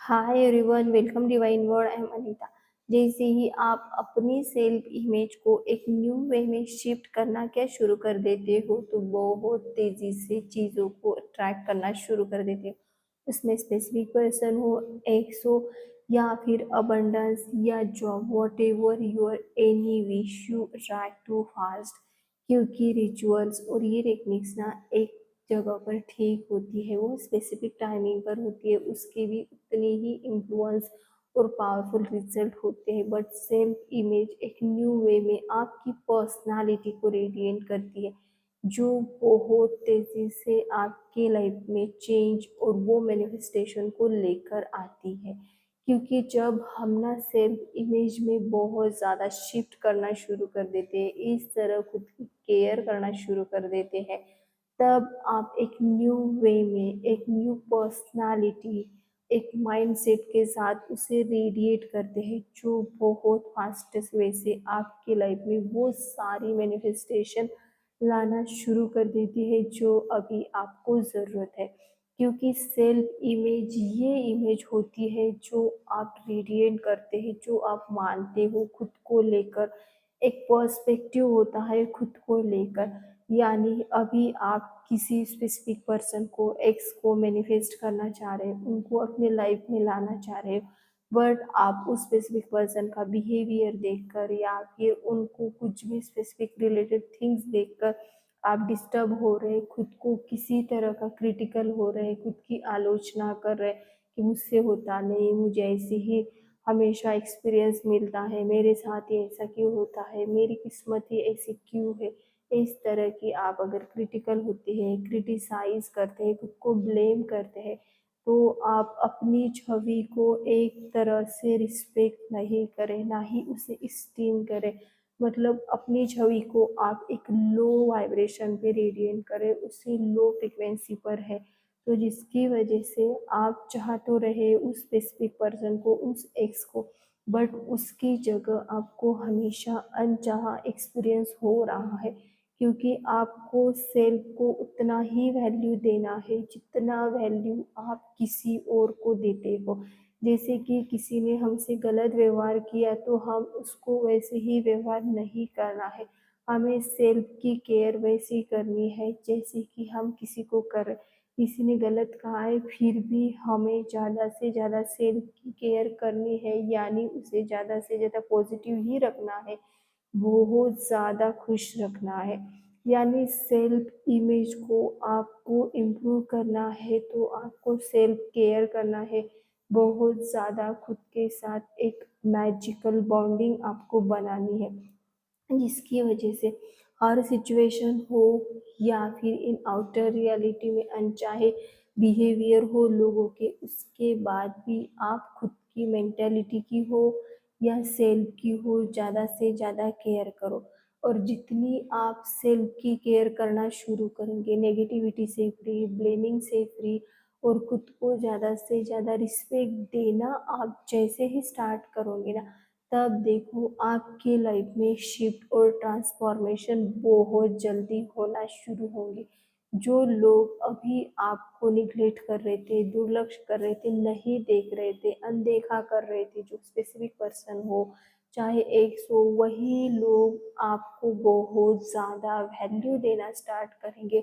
Hi everyone, welcome divine word. I am Anita. जैसे ही आप अपनी सेल्फ इमेज को एक न्यू वे में शिफ्ट करना क्या शुरू कर देते हो, तो बहुत तेजी से चीज़ों को अट्रैक्ट करना शुरू कर देते हो। उसमें स्पेसिफिक पर्सन हो, एक्स हो, या फिर अबंडेंस या job, whatever your any wish you attract to fast. क्योंकि रिचुअल्स और ये टेक्निक्स ना एक जगह पर ठीक होती है, वो स्पेसिफिक टाइमिंग पर होती है, उसके भी उतने ही इन्फ्लुएंस और पावरफुल रिजल्ट होते हैं। बट सेल्फ इमेज एक न्यू वे में आपकी पर्सनालिटी को रेडिएंट करती है, जो बहुत तेजी से आपके लाइफ में चेंज और वो मैनिफेस्टेशन को लेकर आती है। क्योंकि जब हम ना सेल्फ इमेज में बहुत ज़्यादा शिफ्ट करना शुरू कर देते हैं, इस तरह खुद की केयर करना शुरू कर देते हैं, तब आप एक न्यू वे में एक न्यू पर्सनालिटी, एक माइंडसेट के साथ उसे रेडिएट करते हैं, जो बहुत फास्टेस्ट वे से आपके लाइफ में वो सारी मैनिफेस्टेशन लाना शुरू कर देती है जो अभी आपको ज़रूरत है। क्योंकि सेल्फ इमेज ये इमेज होती है जो आप रेडिएट करते हैं, जो आप मानते हो खुद को लेकर। एक पर्सपेक्टिव होता है खुद को लेकर। यानी अभी आप किसी स्पेसिफिक पर्सन को, एक्स को मैनिफेस्ट करना चाह रहे हो, उनको अपने लाइफ में लाना चाह रहे हो, बट आप उस स्पेसिफिक पर्सन का बिहेवियर देखकर या फिर उनको कुछ भी स्पेसिफिक रिलेटेड थिंग्स देखकर आप डिस्टर्ब हो रहे, खुद को किसी तरह का क्रिटिकल हो रहे, खुद की आलोचना कर रहे कि मुझसे होता नहीं, मुझे ऐसे ही हमेशा एक्सपीरियंस मिलता है, मेरे साथ ही ऐसा क्यों होता है, मेरी किस्मत ही ऐसी क्यों है। इस तरह की आप अगर क्रिटिकल होते हैं, क्रिटिसाइज करते हैं, खुद को ब्लेम करते हैं, तो आप अपनी छवि को एक तरह से रिस्पेक्ट नहीं करें, ना ही उसे स्टीम करें। मतलब अपनी छवि को आप एक लो वाइब्रेशन पे रेडिएंट करें, उसे लो फ्रिक्वेंसी पर है। तो जिसकी वजह से आप चाह तो रहे उस स्पेसिफिक पर्सन को, उस एक्स को, बट उसकी जगह आपको हमेशा अनचाहा एक्सपीरियंस हो रहा है। क्योंकि आपको सेल्फ को उतना ही वैल्यू देना है जितना वैल्यू आप किसी और को देते हो। जैसे कि किसी ने हमसे गलत व्यवहार किया तो हम उसको वैसे ही व्यवहार नहीं करना है। हमें सेल्फ की केयर वैसी करनी है जैसे कि हम किसी को कर रहे। किसी ने गलत कहा है फिर भी हमें ज़्यादा से ज़्यादा सेल्फ की केयर करनी है, यानी उसे ज़्यादा से ज़्यादा पॉजिटिव ही रखना है, बहुत ज़्यादा खुश रखना है। यानी सेल्फ इमेज को आपको इम्प्रूव करना है तो आपको सेल्फ केयर करना है, बहुत ज़्यादा खुद के साथ एक मैजिकल बॉन्डिंग आपको बनानी है, जिसकी वजह से हर सिचुएशन हो या फिर इन आउटर रियलिटी में अनचाहे बिहेवियर हो लोगों के, उसके बाद भी आप खुद की मेंटेलिटी की हो या सेल्फ की हो, ज़्यादा से ज़्यादा केयर करो। और जितनी आप सेल्फ की केयर करना शुरू करेंगे, नेगेटिविटी से फ्री, ब्लेमिंग से फ्री, और खुद को ज़्यादा से ज़्यादा रिस्पेक्ट देना आप जैसे ही स्टार्ट करोगे ना, तब देखो आपकी लाइफ में शिफ्ट और ट्रांसफॉर्मेशन बहुत जल्दी होना शुरू होंगे। जो लोग अभी आपको निग्लेक्ट कर रहे थे, दुर्लक्ष्य कर रहे थे, नहीं देख रहे थे, अनदेखा कर रहे थे, जो स्पेसिफिक पर्सन हो चाहे एक हो, वही लोग आपको बहुत ज़्यादा वैल्यू देना स्टार्ट करेंगे।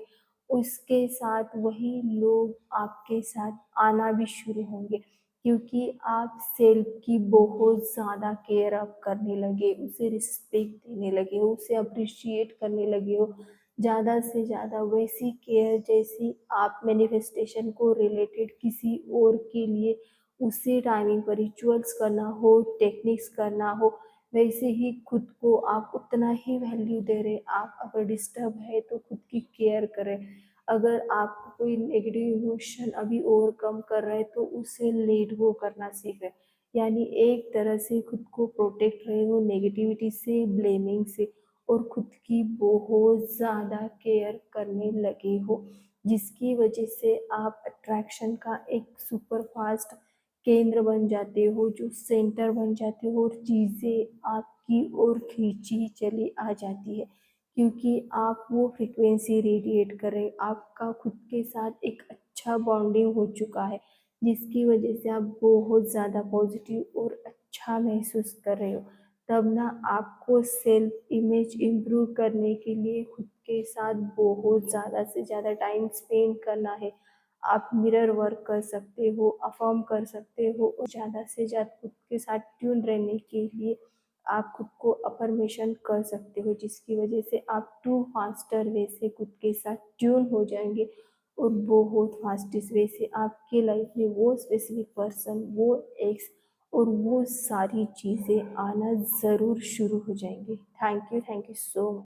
उसके साथ वही लोग आपके साथ आना भी शुरू होंगे, क्योंकि आप सेल्फ की बहुत ज़्यादा केयर आप करने लगे, उसे रिस्पेक्ट देने लगे हो, उसे अप्रिशिएट करने लगे हो ज़्यादा से ज़्यादा। वैसी केयर जैसी आप मैनिफेस्टेशन को रिलेटेड किसी और के लिए उसी टाइमिंग पर रिचुअल्स करना हो, टेक्निक्स करना हो, वैसे ही खुद को आप उतना ही वैल्यू दे रहे। आप अगर डिस्टर्ब है तो खुद की केयर करें। अगर आपको कोई नेगेटिव इमोशन अभी ओवरकम कर रहा है तो उसे लेट गो करना सीखें। यानी एक तरह से खुद को प्रोटेक्ट रहे हो नेगेटिविटी से, ब्लेमिंग से, और खुद की बहुत ज़्यादा केयर करने लगे हो, जिसकी वजह से आप अट्रैक्शन का एक सुपर फास्ट केंद्र बन जाते हो, जो सेंटर बन जाते हो, और चीज़ें आपकी ओर खींची चली आ जाती है। क्योंकि आप वो फ्रिक्वेंसी रेडिएट कर रहे, आपका खुद के साथ एक अच्छा बॉन्डिंग हो चुका है, जिसकी वजह से आप बहुत ज़्यादा पॉजिटिव और अच्छा महसूस कर रहे हो। तब ना आपको सेल्फ इमेज इम्प्रूव करने के लिए खुद के साथ बहुत ज़्यादा से ज़्यादा टाइम स्पेंड करना है। आप मिरर वर्क कर सकते हो, अफ़र्म कर सकते हो और ज़्यादा से ज़्यादा खुद के साथ ट्यून रहने के लिए आप खुद को अफ़र्मेशन कर सकते हो, जिसकी वजह से आप टू फास्टर वे से खुद के साथ ट्यून हो जाएंगे और बहुत फास्टेस्ट वे से आपके लाइफ में वो स्पेसिफिक पर्सन, वो एक्स और वो सारी चीज़ें आना ज़रूर शुरू हो जाएंगे। Thank you so much.